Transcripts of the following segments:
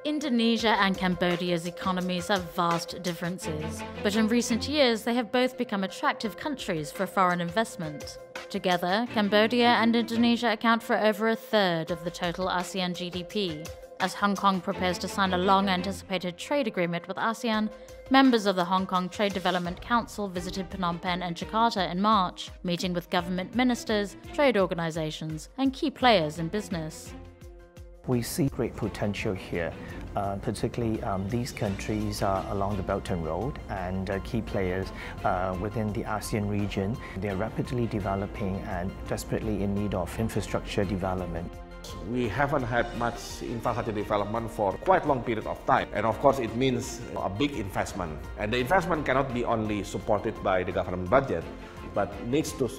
Indonesia and Cambodia's economies have vast differences, but in recent years they have both become attractive countries for foreign investment. Together, Cambodia and Indonesia account for over a third of the total ASEAN GDP. As Hong Kong prepares to sign a long-anticipated trade agreement with ASEAN, members of the Hong Kong Trade Development Council visited Phnom Penh and Jakarta in March, meeting with government ministers, trade organizations, and key players in business. We see great potential here, particularly these countries are along the Belt and Road and key players within the ASEAN region. They are rapidly developing and desperately in need of infrastructure development. We haven't had much infrastructure development for quite a long period of time, and of course it means a big investment. And the investment cannot be only supported by the government budget, but needs to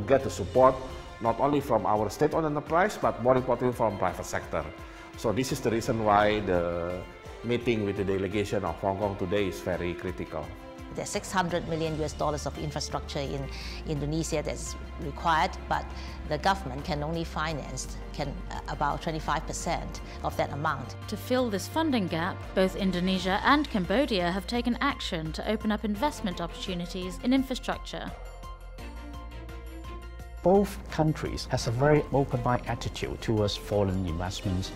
get the support not only from our state-owned enterprise, but more importantly from private sector. So this is the reason why the meeting with the delegation of Hong Kong today is very critical. There's $600 million of infrastructure in Indonesia that's required, but the government can only finance about 25% of that amount. To fill this funding gap, both Indonesia and Cambodia have taken action to open up investment opportunities in infrastructure. Both countries has a very open-minded attitude towards foreign investments,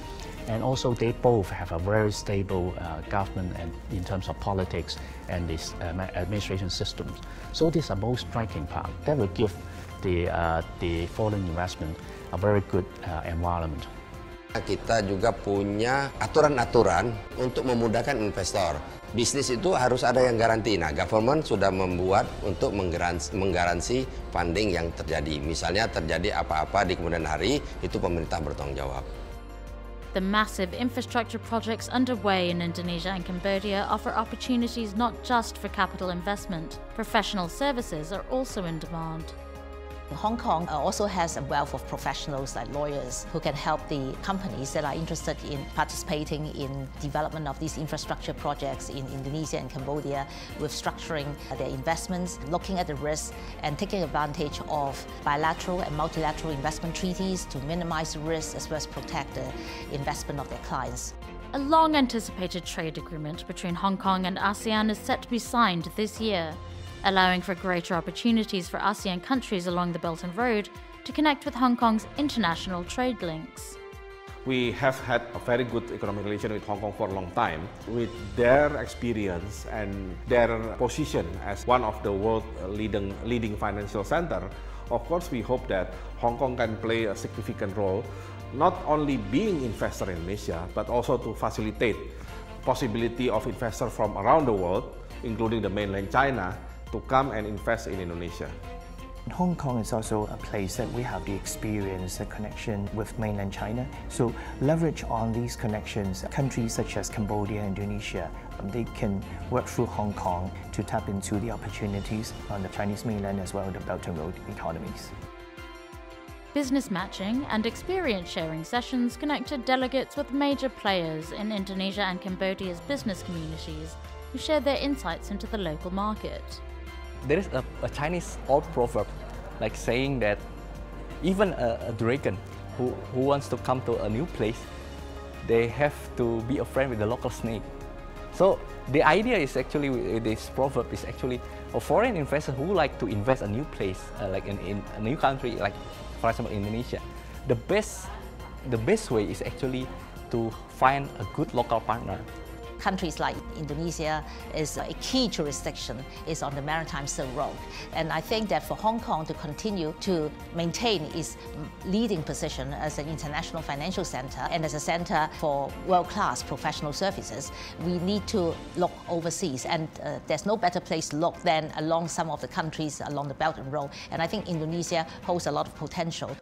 and also they both have a very stable government and in terms of politics and this administration systems. So this is the most striking part. That will give the foreign investment a very good environment. Kita juga punya aturan-aturan untuk memudahkan investor. Bisnis itu harus ada yang garansi. Nah, government sudah membuat untuk menggaransi funding yang terjadi. Misalnya terjadi apa-apa di kemudian hari, itu pemerintah bertanggung jawab. The massive infrastructure projects underway in Indonesia and Cambodia offer opportunities not just for capital investment. Professional services are also in demand. Hong Kong also has a wealth of professionals like lawyers who can help the companies that are interested in participating in development of these infrastructure projects in Indonesia and Cambodia with structuring their investments, looking at the risks and taking advantage of bilateral and multilateral investment treaties to minimize the risks as well as protect the investment of their clients. A long-anticipated trade agreement between Hong Kong and ASEAN is set to be signed this year, allowing for greater opportunities for ASEAN countries along the Belt and Road to connect with Hong Kong's international trade links. We have had a very good economic relation with Hong Kong for a long time. With their experience and their position as one of the world's leading financial center, of course we hope that Hong Kong can play a significant role, not only being investor in Indonesia, but also to facilitate possibility of investors from around the world, including the mainland China, to come and invest in Indonesia. Hong Kong is also a place that we have the experience, the connection with mainland China. So leverage on these connections, countries such as Cambodia and Indonesia, they can work through Hong Kong to tap into the opportunities on the Chinese mainland as well as the Belt and Road economies. Business matching and experience sharing sessions connected delegates with major players in Indonesia and Cambodia's business communities who shared their insights into the local market. There is a Chinese old proverb like saying that even a dragon who wants to come to a new place, they have to be a friend with the local snake. So the idea is actually, with this proverb is actually a foreign investor who like to invest a new place, like in a new country, like for example Indonesia. The best way is actually to find a good local partner. Countries like Indonesia is a key jurisdiction is on the Maritime Silk Road. And I think that for Hong Kong to continue to maintain its leading position as an international financial center and as a center for world-class professional services, we need to look overseas. And there's no better place to look than along some of the countries along the Belt and Road. And I think Indonesia holds a lot of potential.